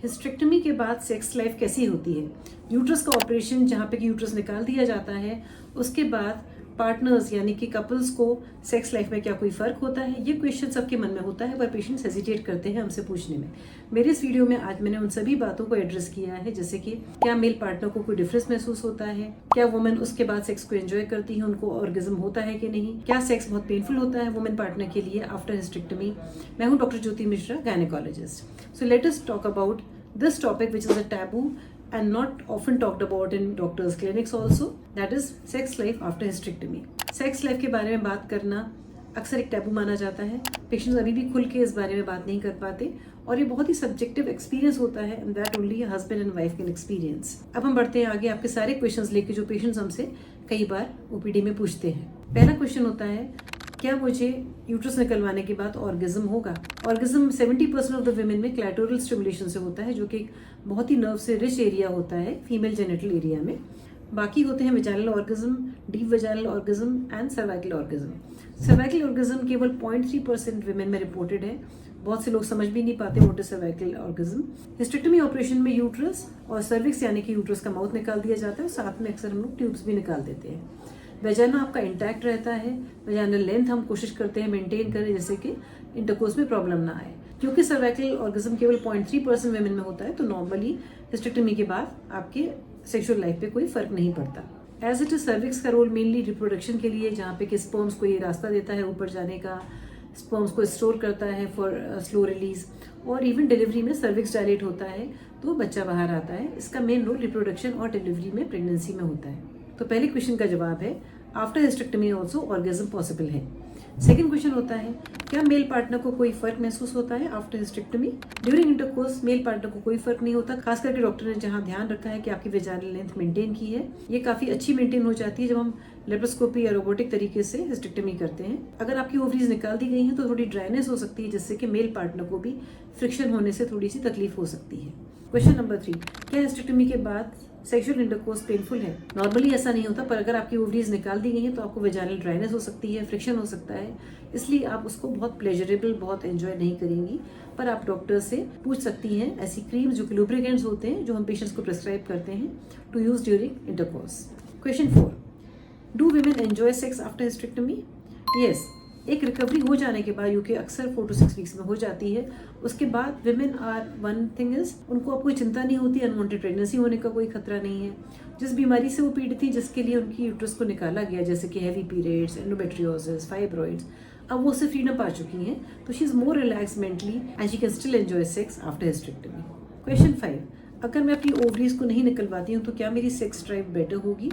Hysterectomy के बाद sex life कैसी होती है। यूट्रस का ऑपरेशन जहाँ पे कि यूट्रस निकाल दिया जाता है, उसके बाद पार्टनर्स यानी कि कपल्स को सेक्स लाइफ में क्या कोई फ़र्क होता है, ये क्वेश्चन सबके मन में होता है पर पेशेंट्स हेजिटेट करते हैं हमसे पूछने में। मेरे इस वीडियो में आज मैंने उन सभी बातों को एड्रेस किया है, जैसे कि क्या मेल पार्टनर को कोई डिफरेंस महसूस होता है, क्या वुमेन उसके बाद सेक्स को एंजॉय करती है, उनको ऑर्गेज्म होता है कि नहीं, क्या सेक्स बहुत पेनफुल होता है वुमेन पार्टनर के लिए आफ्टर हिस्टेरेक्टमी। मैं हूँ doctor Jyoti Mishra, gynaecologist. So let us talk about this topic which is a taboo and not often talked about in doctors clinics also, that is sex life after hysterectomy। Sex life के बारे में बात करना अक्सर एक taboo माना जाता है। पेशेंट्स अभी भी खुल के इस बारे में बात नहीं कर पाते और ये बहुत ही सब्जेक्टिव एक्सपीरियंस होता है and that only husband and wife can experience. अब हम बढ़ते हैं आगे आपके सारे क्वेश्चंस लेके जो पेशेंट्स हमसे कई बार ओपीडी में पूछते हैं। पहला क्वेश्चन होता है, क्या मुझे यूट्रस निकलवाने के बाद ऑर्गेज्म होगा। ऑर्गेज्म 70% ऑफ द विमेन में क्लैटोरल स्टिमुलेशन से होता है, जो कि एक बहुत ही नर्व से रिच एरिया होता है फीमेल जेनिटल एरिया में। बाकी होते हैं vaginal orgasm, deep vaginal orgasm and cervical orgasm. Cervical orgasm केवल 0.3% विमेन में रिपोर्टेड है। बहुत से लोग समझ भी नहीं पाते what is cervical orgasm. Hysterectomy operation में यूट्रस और सर्विक्स यानी कि यूट्रस का माउथ निकाल दिया जाता है और साथ में अक्सर हम लोग ट्यूब्स भी निकाल देते हैं। वेजाइना आपका इंटैक्ट रहता है। वेजाइनल लेंथ हम कोशिश करते हैं मेंटेन करें, जैसे कि इंटरकोर्स में प्रॉब्लम ना आए। क्योंकि सर्वाइकल ऑर्गेज्म केवल 0.3% वुमेन में होता है, तो नॉर्मली हिस्टेरेक्टमी के बाद आपके सेक्सुअल लाइफ पे कोई फर्क नहीं पड़ता। एज इट इज सर्विक्स का रोल मेनली रिप्रोडक्शन के लिए, जहाँ पे कि स्पर्म्स को ये रास्ता देता है ऊपर जाने का, स्पर्म्स को स्टोर करता है फॉर स्लो रिलीज, और इवन डिलीवरी में सर्विक्स डायलेट होता है तो बच्चा बाहर आता है। इसका मेन रोल रिप्रोडक्शन और डिलीवरी में, प्रेगनेंसी में होता है। तो पहले क्वेश्चन का जवाब है after hysterectomy also orgasm possible है। सेकेंड क्वेश्चन होता है, क्या मेल पार्टनर को कोई फर्क महसूस होता है after hysterectomy. During intercourse male partner को कोई फर्क नहीं होता। खास करके डॉक्टर ने जहां ध्यान रखा है कि आपकी वेजाइनल लेंथ मेंटेन की है, ये काफी अच्छी मेंटेन हो जाती है जब हम लेप्रोस्कोपी या रोबोटिक तरीके से हिस्टेरेक्टमी करते हैं। अगर आपकी ओवरीज निकाल दी गई हैं तो थोड़ी ड्राइनेस हो सकती है, जिससे कि मेल पार्टनर को भी फ्रिक्शन होने से थोड़ी सी तकलीफ हो सकती है। क्वेश्चन नंबर 3, क्या हिस्टेरेक्टमी के बाद सेक्सुअल इंटरकोर्स पेनफुल है। नॉर्मली ऐसा नहीं होता, पर अगर आपकी ओवरीज निकाल दी गई हैं तो आपको वेजाइनल ड्राइनेस हो सकती है, फ्रिक्शन हो सकता है, इसलिए आप उसको बहुत प्लेजरेबल, बहुत एंजॉय नहीं करेंगी। पर आप डॉक्टर से पूछ सकती हैं ऐसी क्रीम्स जो कि लुब्रिकेंट्स होते हैं, जो हम पेशेंट्स को प्रिस्क्राइब करते हैं to use during intercourse. Question 4, do women enjoy sex after hysterectomy. Yes, एक रिकवरी हो जाने के बाद, यूके अक्सर 4 to 6 वीक्स में हो जाती है, उसके बाद women are one thing is, उनको अब कोई चिंता नहीं होती, अनवांटेड प्रेगनेंसी होने का कोई खतरा नहीं है। जिस बीमारी से वो पीड़ित थी, जिसके लिए उनकी यूट्रस को निकाला गया, जैसे कि हैवी पीरियड्स, एंडोमेट्रियोसिस, फाइब्रॉइड्स, अब वो उससे फ्रीडम पा चुकी हैं, तो she is more relax mentally and she can still enjoy sex after hysterectomy. Question 5, अगर मैं अपनी ओवरीज को नहीं निकलवाती हूँ तो क्या मेरी सेक्स ड्राइव बेटर होगी।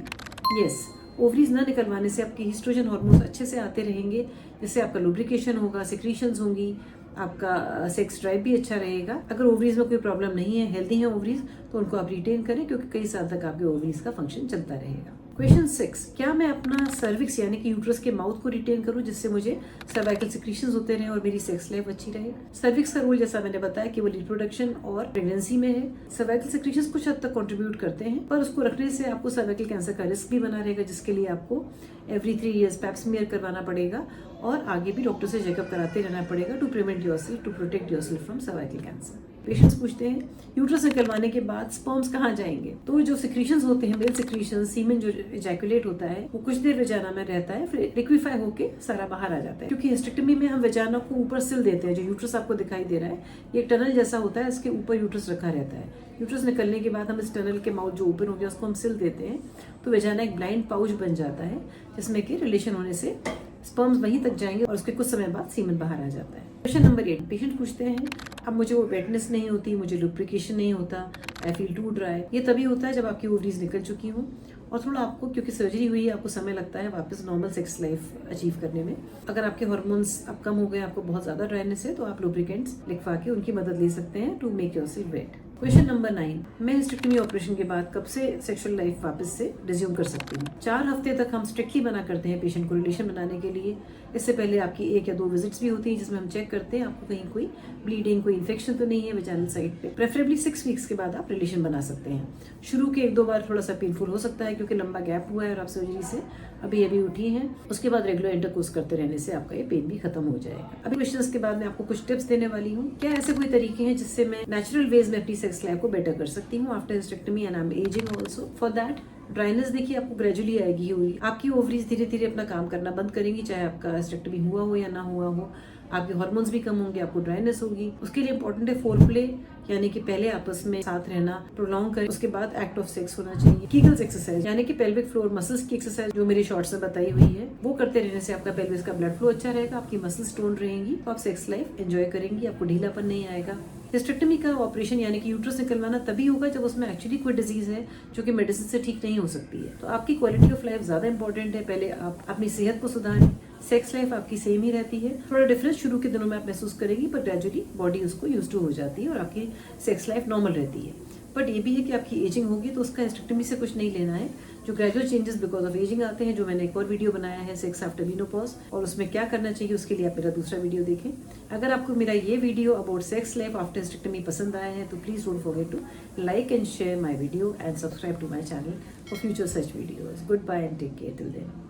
यस, ओवरीज ना निकलवाने से आपके हीस्ट्रोजन हार्मोन्स अच्छे से आते रहेंगे, जिससे आपका लुब्रिकेशन होगा, सिक्रीशंस होंगी, आपका सेक्स ड्राइव भी अच्छा रहेगा। अगर ओवरीज में कोई प्रॉब्लम नहीं है, हेल्दी है ओवरीज, तो उनको आप रिटेन करें, क्योंकि कई साल तक आपके ओवरीज का फंक्शन चलता रहेगा। क्वेश्चन 6, क्या मैं अपना सर्विक्स यानी कि यूट्रस के माउथ को रिटेन करूं, जिससे मुझे सर्वाइकल सिक्रीशंस होते रहें और मेरी सेक्स लाइफ अच्छी रहे। सर्विक्स का रोल जैसा मैंने बताया केवल रिप्रोडक्शन और प्रेगनेंसी में है। सर्वाइकल सिक्रीशंस कुछ हद तक कंट्रीब्यूट करते हैं, पर उसको रखने से आपको सर्वाइकल कैंसर का रिस्क भी बना रहेगा, जिसके लिए आपको एवरी 3 years पैप स्मीयर करवाना पड़ेगा और आगे भी डॉक्टर से चेकअप कराते रहना पड़ेगा to prevent yourself, to protect yourself from cervical cancer. Patients पूछते हैं, यूट्रस निकलवाने के बाद स्पर्म्स कहाँ जाएंगे। तो जो सिक्रीशंस होते हैं, मेल सिक्रीशंस, सीमेन जो इजैकुलेट होता है, वो कुछ देर वेजाना में रहता है, फिर लिक्विफाई होके सारा बाहर आ जाता है। क्योंकि हिस्टेरेक्टमी में हम वेजाना को ऊपर सिल देते हैं। जो यूट्रस आपको दिखाई दे रहा है, ये एक टनल जैसा होता है, इसके ऊपर यूट्रस रखा रहता है। यूट्रस निकलने के बाद हम इस टनल के माउथ जो ओपन हो गया उसको हम सिल देते हैं, तो वेजाना एक ब्लाइंड पाउच बन जाता है, जिसमें कि रिलेशन होने से स्पर्म्स वहीं तक जाएंगे और उसके कुछ समय बाद सीमेन बाहर आ जाता है। क्वेश्चन नंबर 8, पेशेंट पूछते हैं, अब मुझे वो वेटनेस नहीं होती, मुझे लुब्रिकेशन नहीं होता, आई फील टू ड्राई। ये तभी होता है जब आपकी ओवरीज निकल चुकी हूँ और थोड़ा आपको, क्योंकि सर्जरी हुई है, आपको समय लगता है वापस नॉर्मल सेक्स लाइफ अचीव करने में। अगर आपके हार्मोन्स अब कम हो गए, आपको बहुत ज्यादा ड्राइनेस है, तो आप लुब्रिकेंट्स लिखवा के उनकी मदद ले सकते हैं to make yourself wet. Question number 9, मैं हिस्टेरेक्टमी ऑपरेशन के बाद कब से सेक्सुअल लाइफ वापस से रिज्यूम कर सकती हूँ। 4 हफ्ते तक हम स्ट्रिक्टली मना करते हैं पेशेंट को रिलेशन बनाने के लिए। इससे पहले आपकी 1 या 2 विजिट्स भी होती हैं, जिसमें हम चेक करते हैं आपको कहीं कोई ब्लीडिंग, कोई इन्फेक्शन तो नहीं है वेजाइनल साइड पे। प्रेफरेबली 6 वीक्स के बाद आप रिलेशन बना सकते हैं। शुरू के 1-2 बार थोड़ा सा पेनफुल हो सकता है, क्योंकि लंबा गैप हुआ है और आप सर्जरी से अभी अभी उठी हैं, उसके बाद रेगुलर इंटरकोर्स करते रहने से आपका ये पेन भी खत्म हो जाएगा। अभी क्वेश्चंस के बाद मैं आपको कुछ टिप्स देने वाली हूँ। क्या ऐसे कोई तरीके हैं जिससे मैं नेचुरल वेज में अपनी सेक्स लाइफ को बेटर कर सकती हूँ after hysterectomy and I am ageing also? For that dryness देखिए आपको ग्रेजुअली आएगी हुई, आपकी ओवरीज धीरे धीरे अपना काम करना बंद करेंगी, चाहे आपका हिस्टेक्टमी हुआ हो या ना हुआ हो। आपके हार्मोन्स भी कम होंगे, आपको ड्राइनेस होगी। उसके लिए इंपॉर्टेंट है फोरप्ले, यानी कि पहले आपस में साथ रहना, प्रोलॉन्ग करें, उसके बाद एक्ट ऑफ सेक्स होना चाहिए। कीगल्स एक्सरसाइज यानी कि पेल्विक फ्लोर मसल्स की एक्सरसाइज जो मेरी शॉर्ट्स में बताई हुई है, वो करते रहने से आपका पेल्विस का ब्लड फ्लो अच्छा रहेगा, आपकी मसल्स टोन रहेंगी, तो आप सेक्स लाइफ एंजॉय करेंगी, आपको ढीलापन नहीं आएगा। हिस्टेक्टमी का ऑपरेशन यानी कि यूट्रस निकलवाना तभी होगा जब उसमें एक्चुअली कोई डिजीज है जो कि मेडिसिन से ठीक नहीं हो सकती है। तो आपकी क्वालिटी ऑफ लाइफ ज्यादा इंपॉर्टेंट है। पहले आप अपनी सेहत को सुधारें, सेक्स लाइफ आपकी सेम ही रहती है, थोड़ा डिफरेंस शुरू के दिनों में आप महसूस करेंगी, पर ग्रेजुअली बॉडी उसको यूज टू हो जाती है और आपकी सेक्स लाइफ नॉर्मल रहती है। बट ये भी है कि आपकी एजिंग होगी तो उसका हिस्टेक्टमी से कुछ नहीं लेना है। जो gradual changes because of ageing आते हैं, जो मैंने एक और वीडियो बनाया है सेक्स आफ्टर मेनोपॉज, और उसमें क्या करना चाहिए उसके लिए आप मेरा दूसरा वीडियो देखें। अगर आपको मेरा ये video about sex life after hysterectomy पसंद आया है तो please don't forget to like and share my video and subscribe to my channel for future such videos. Good bye and take care till then.